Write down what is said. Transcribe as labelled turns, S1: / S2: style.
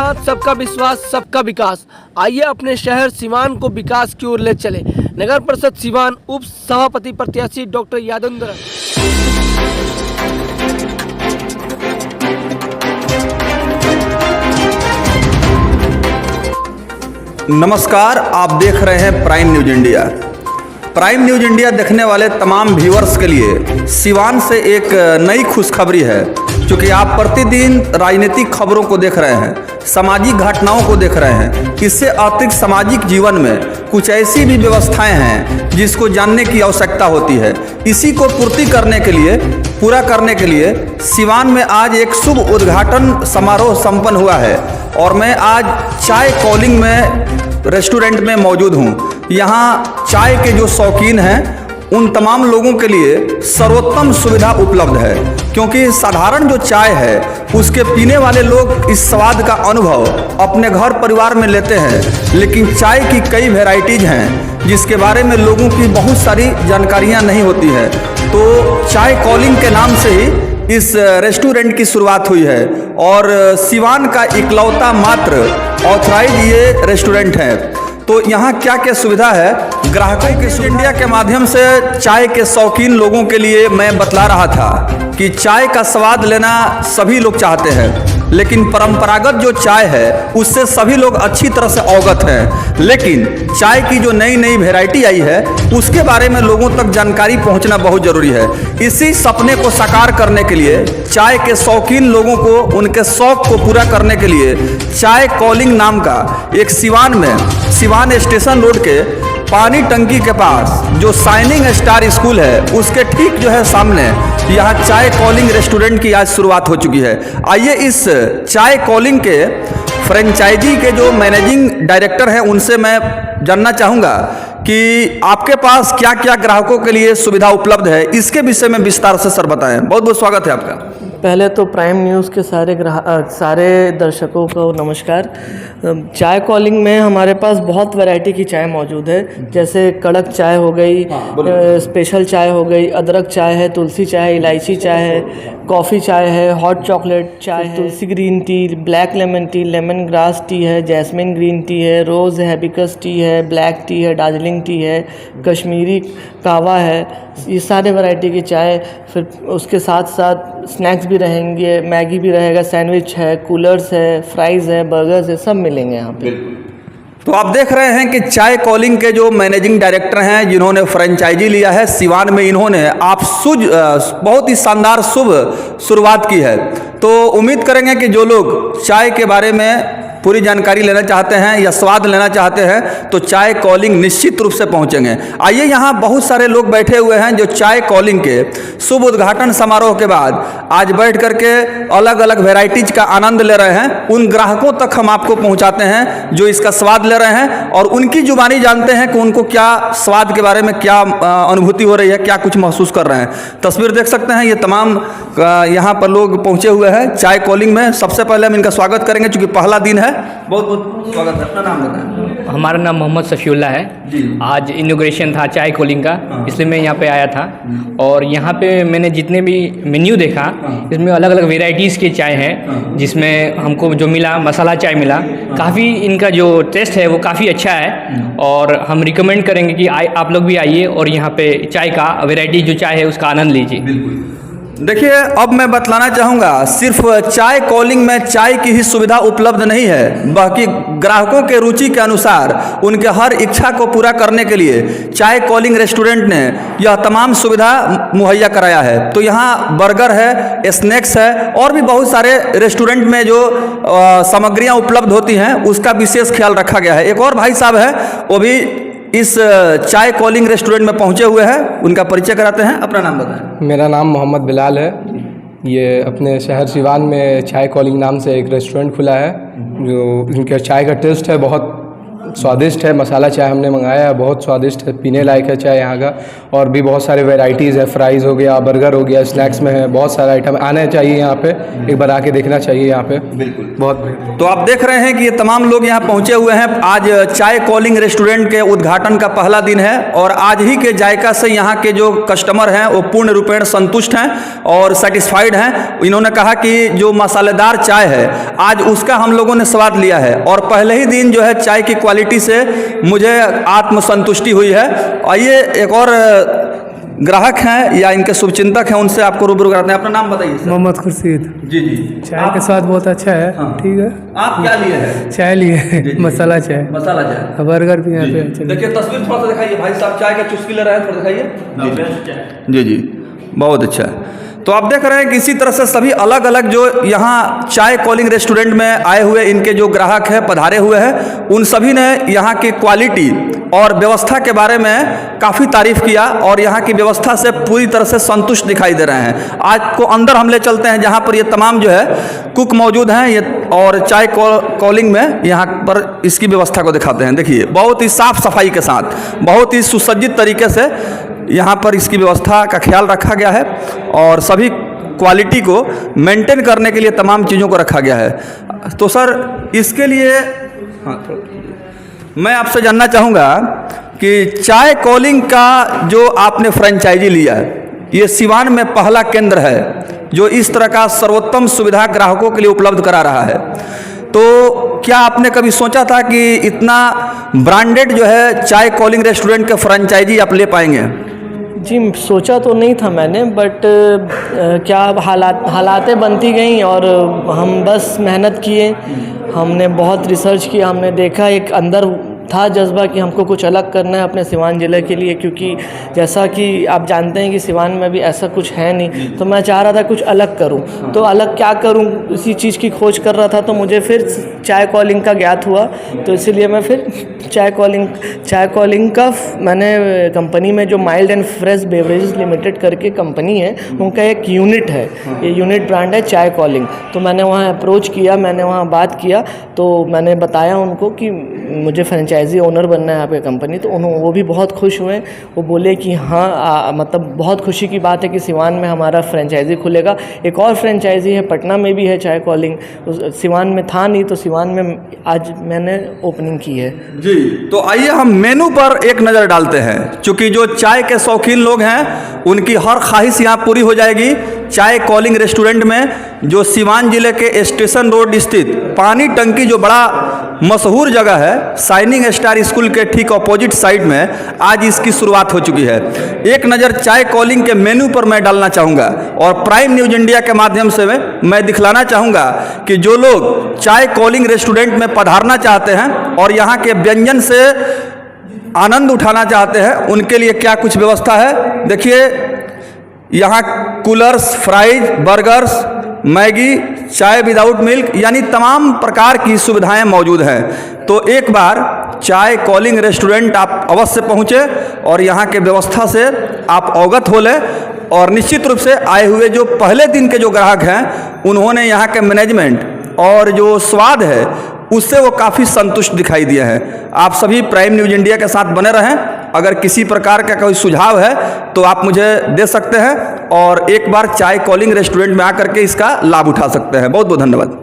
S1: साथ सबका विश्वास, सबका विकास। आइए अपने शहर सिवान को विकास की ओर ले चले। नगर परिषद सिवान उप सभापति प्रत्याशी डॉक्टर यादेंद्र।
S2: नमस्कार, आप देख रहे हैं prime news India. Prime news India देखने वाले तमाम व्यूअर्स के लिए सिवान से एक नई खुशखबरी है, क्योंकि आप प्रतिदिन राजनीतिक खबरों को देख रहे हैं, सामाजिक घटनाओं को देख रहे हैं। इससे अतिरिक्त सामाजिक जीवन में कुछ ऐसी भी व्यवस्थाएं हैं जिसको जानने की आवश्यकता होती है। इसी को पूरा करने के लिए सिवान में आज एक शुभ उद्घाटन समारोह संपन्न हुआ है और मैं आज चाय कॉलिंग में रेस्टोरेंट में मौजूद हूँ। यहाँ चाय के जो शौकीन हैं उन तमाम लोगों के लिए सर्वोत्तम सुविधा उपलब्ध है, क्योंकि साधारण जो चाय है उसके पीने वाले लोग इस स्वाद का अनुभव अपने घर परिवार में लेते हैं, लेकिन चाय की कई वैरायटीज हैं जिसके बारे में लोगों की बहुत सारी जानकारियाँ नहीं होती है। तो चाय कॉलिंग के नाम से ही इस रेस्टोरेंट की शुरुआत हुई है और सिवान का इकलौता मात्र ऑथराइज ये रेस्टोरेंट है। तो यहाँ क्या क्या सुविधा है, ग्राहकों के इंडिया के माध्यम से चाय के शौकीन लोगों के लिए मैं बतला रहा था कि चाय का स्वाद लेना सभी लोग चाहते हैं, लेकिन परंपरागत जो चाय है उससे सभी लोग अच्छी तरह से अवगत हैं। लेकिन चाय की जो नई नई वैरायटी आई है उसके बारे में लोगों तक जानकारी पहुंचना बहुत ज़रूरी है। इसी सपने को साकार करने के लिए चाय के शौकीन लोगों को उनके शौक़ को पूरा करने के लिए चाय कॉलिंग नाम का एक सिवान स्टेशन रोड के पानी टंकी के पास जो शाइनिंग स्टार स्कूल है उसके ठीक जो है सामने यहाँ चाय कॉलिंग रेस्टोरेंट की आज शुरुआत हो चुकी है। आइए इस चाय कॉलिंग के फ्रेंचाइजी के जो मैनेजिंग डायरेक्टर हैं उनसे मैं जानना चाहूँगा कि आपके पास क्या क्या ग्राहकों के लिए सुविधा उपलब्ध है, इसके विषय में विस्तार से सर बताएं। बहुत बहुत स्वागत है आपका।
S1: पहले तो प्राइम न्यूज़ के सारे दर्शकों को नमस्कार। चाय कॉलिंग में हमारे पास बहुत वैरायटी की चाय मौजूद है, जैसे कड़क चाय हो गई, स्पेशल चाय हो गई, अदरक चाय है, तुलसी चाय है, इलायची चाय है, कॉफ़ी चाय है, हॉट चॉकलेट चाय है, tulsi green tea, black lemon tea, lemon grass tea है, जैस्मिन ग्रीन टी है, रोज़ हैबिकस टी है, ब्लैक टी है, दार्जिलिंग टी है, कश्मीरी कावा है। ये सारे वैरायटी की चाय। फिर उसके साथ साथ स्नैक्स भी रहेंगे, मैगी भी रहेगा, सैंडविच है, कूलर्स है, फ्राइज़ है, बर्गर्स है, सब मिलेंगे यहाँ पे।
S2: तो आप देख रहे हैं कि चाय कॉलिंग के जो मैनेजिंग डायरेक्टर हैं जिन्होंने फ्रेंचाइजी लिया है सिवान में, इन्होंने बहुत ही शानदार शुभ शुरुआत की है। तो उम्मीद करेंगे कि जो लोग चाय के बारे में पूरी जानकारी लेना चाहते हैं या स्वाद लेना चाहते हैं तो चाय कॉलिंग निश्चित रूप से पहुंचेंगे। आइए, यहाँ बहुत सारे लोग बैठे हुए हैं जो चाय कॉलिंग के शुभ उद्घाटन समारोह के बाद आज बैठ करके अलग अलग वैरायटीज का आनंद ले रहे हैं। उन ग्राहकों तक हम आपको पहुंचाते हैं जो इसका स्वाद ले रहे हैं और उनकी जुबानी जानते हैं कि उनको क्या स्वाद के बारे में क्या अनुभूति हो रही है, क्या कुछ महसूस कर रहे हैं। तस्वीर देख सकते हैं, ये तमाम यहाँ पर लोग पहुँचे हुए हैं चाय कॉलिंग में। सबसे पहले हम इनका स्वागत करेंगे चूँकि पहला दिन है। बहुत बहुत स्वागत है। अपना नाम बताएं।
S3: हमारा नाम मोहम्मद सफीउल्लाह है जी। आज इनॉग्रेशन था चाय कॉलिंग का, इसलिए मैं यहाँ पे आया था और यहाँ पे मैंने जितने भी मेन्यू देखा इसमें अलग अलग वेराइटीज़ के चाय हैं, जिसमें हमको जो मिला मसाला चाय मिला। काफ़ी इनका जो टेस्ट है वो काफ़ी अच्छा है और हम रिकमेंड करेंगे कि आप लोग भी आइए और यहाँ पे चाय का वेराइटी जो चाय है उसका आनंद लीजिए।
S2: देखिए, अब मैं बतलाना चाहूँगा, सिर्फ चाय कॉलिंग में चाय की ही सुविधा उपलब्ध नहीं है, बाकी ग्राहकों के रुचि के अनुसार उनके हर इच्छा को पूरा करने के लिए चाय कॉलिंग रेस्टोरेंट ने यह तमाम सुविधा मुहैया कराया है। तो यहाँ बर्गर है, स्नैक्स है और भी बहुत सारे रेस्टोरेंट में जो सामग्रियाँ उपलब्ध होती हैं उसका विशेष ख्याल रखा गया है। एक और भाई साहब है, वो भी इस चाय कॉलिंग रेस्टोरेंट में पहुंचे हुए हैं, उनका परिचय कराते हैं। अपना नाम बताएं।
S4: मेरा नाम मोहम्मद बिलाल है। ये अपने शहर सिवान में चाय कॉलिंग नाम से एक रेस्टोरेंट खुला है, जो इनके चाय का टेस्ट है बहुत स्वादिष्ट है। मसाला चाय हमने मंगाया है, बहुत स्वादिष्ट है, पीने लायक है चाय यहाँ का। और भी बहुत सारे वैरायटीज़ है, फ्राइज़ हो गया, बर्गर हो गया, स्नैक्स में है, बहुत सारा आइटम। आना चाहिए यहाँ पे, एक बार आके देखना चाहिए यहाँ पे।
S2: बिल्कुल
S4: बहुत
S2: तो आप देख रहे हैं कि ये तमाम लोग यहाँ पहुँचे हुए हैं। आज चाय कॉलिंग रेस्टोरेंट के उद्घाटन का पहला दिन है और आज ही के जायका से यहाँ के जो कस्टमर हैं वो पूर्ण रूपेण संतुष्ट हैं और सेटिस्फाइड हैं। इन्होंने कहा कि जो मसालेदार चाय है आज उसका हम लोगों ने स्वाद लिया है और पहले ही दिन जो है चाय की क्वालिटी से मुझे आत्मसंतुष्टि हुई है। आइए एक और ग्राहक हैं या इनके शुभचिंतक हैं, उनसे आपको रूबरू कराते हैं। अपना नाम बताइए सर।
S5: मोहम्मद खुर्शीद।
S2: जी जी।
S5: चाय का स्वाद बहुत अच्छा है।
S2: हाँ।
S5: ठीक है।
S2: आप क्या लिए हैं?
S5: चाय लिए मसाला चाय,
S2: मसाला चाय,
S5: बर्गर भी यहाँ पे अच्छा।
S2: देखिए तस्वीर थोड़ा सा दिखाइए भाई साहब, चाय का चुस्की ले रहे हैं, थोड़ा दिखाइए। जी जी, बहुत अच्छा है। तो आप देख रहे हैं कि इसी तरह से सभी अलग अलग जो यहाँ चाय कॉलिंग रेस्टोरेंट में आए हुए इनके जो ग्राहक हैं, पधारे हुए हैं, उन सभी ने यहाँ की क्वालिटी और व्यवस्था के बारे में काफ़ी तारीफ़ किया और यहाँ की व्यवस्था से पूरी तरह से संतुष्ट दिखाई दे रहे हैं। आज को अंदर हम ले चलते हैं जहाँ पर ये तमाम जो है कुक मौजूद हैं ये, और चाय कॉलिंग में यहाँ पर इसकी व्यवस्था को दिखाते हैं। देखिए बहुत ही साफ़ सफाई के साथ, बहुत ही सुसज्जित तरीके से यहाँ पर इसकी व्यवस्था का ख्याल रखा गया है और सभी क्वालिटी को मेंटेन करने के लिए तमाम चीज़ों को रखा गया है। तो सर इसके लिए मैं आपसे जानना चाहूँगा कि चाय कॉलिंग का जो आपने फ्रेंचाइजी लिया है, ये सिवान में पहला केंद्र है जो इस तरह का सर्वोत्तम सुविधा ग्राहकों के लिए उपलब्ध करा रहा है। तो क्या आपने कभी सोचा था कि इतना ब्रांडेड जो है चाय कॉलिंग रेस्टोरेंट के फ्रेंचाइजी आप ले पाएंगे?
S1: जी सोचा तो नहीं था मैंने, बट क्या हालातें बनती गई और हम बस मेहनत किए। हमने बहुत रिसर्च किया, हमने देखा एक अंदर था जज्बा कि हमको कुछ अलग करना है अपने सिवान ज़िले के लिए, क्योंकि जैसा कि आप जानते हैं कि सिवान में भी ऐसा कुछ है नहीं। तो मैं चाह रहा था कुछ अलग करूं, तो अलग क्या करूं इसी चीज़ की खोज कर रहा था। तो मुझे फिर चाय कॉलिंग का ज्ञात हुआ, तो इसीलिए मैं फिर चाय कॉलिंग का मैंने कंपनी में जो mild and fresh beverages limited करके कंपनी है, उनका एक यूनिट है, ये यूनिट ब्रांड है चाय कॉलिंग। तो मैंने वहाँ अप्रोच किया, मैंने वहाँ बात किया, तो मैंने बताया उनको कि मुझे फ्रेंचाइजी ओनर बनना है यहाँ पे कंपनी। तो वो भी बहुत खुश हुए, वो बोले कि हाँ मतलब बहुत खुशी की बात है कि सिवान में हमारा फ्रेंचाइजी खुलेगा। एक और फ्रेंचाइजी है पटना में भी है चाय कॉलिंग, सिवान में था नहीं, तो सिवान में आज मैंने ओपनिंग की है।
S2: जी तो आइए हम मेनू पर एक नज़र डालते हैं, क्योंकि जो चाय के शौकीन लोग हैं उनकी हर ख्वाहिश यहाँ पूरी हो जाएगी। चाय कॉलिंग रेस्टोरेंट में जो सिवान जिले के स्टेशन रोड स्थित पानी टंकी जो बड़ा मशहूर जगह है, शाइनिंग स्टार स्कूल के ठीक अपोजिट साइड में आज इसकी शुरुआत हो चुकी है। एक नज़र चाय कॉलिंग के मेनू पर मैं डालना चाहूँगा और प्राइम न्यूज़ इंडिया के माध्यम से मैं दिखलाना चाहूँगा कि जो लोग चाय कॉलिंग रेस्टोरेंट में पधारना चाहते हैं और यहाँ के व्यंजन से आनंद उठाना चाहते हैं, उनके लिए क्या कुछ व्यवस्था है। देखिए यहाँ कूलर्स, फ्राइज, बर्गर्स, मैगी, चाय विदाउट मिल्क, यानी तमाम प्रकार की सुविधाएं मौजूद हैं। तो एक बार चाय कॉलिंग रेस्टोरेंट आप अवश्य पहुँचे और यहाँ के व्यवस्था से आप अवगत हो लें, और निश्चित रूप से आए हुए जो पहले दिन के जो ग्राहक हैं उन्होंने यहाँ के मैनेजमेंट और जो स्वाद है उससे वो काफ़ी संतुष्ट दिखाई दिए हैं। आप सभी प्राइम न्यूज़ इंडिया के साथ बने रहें। अगर किसी प्रकार का कोई सुझाव है तो आप मुझे दे सकते हैं और एक बार चाय कॉलिंग रेस्टोरेंट में आकर के इसका लाभ उठा सकते हैं। बहुत बहुत धन्यवाद।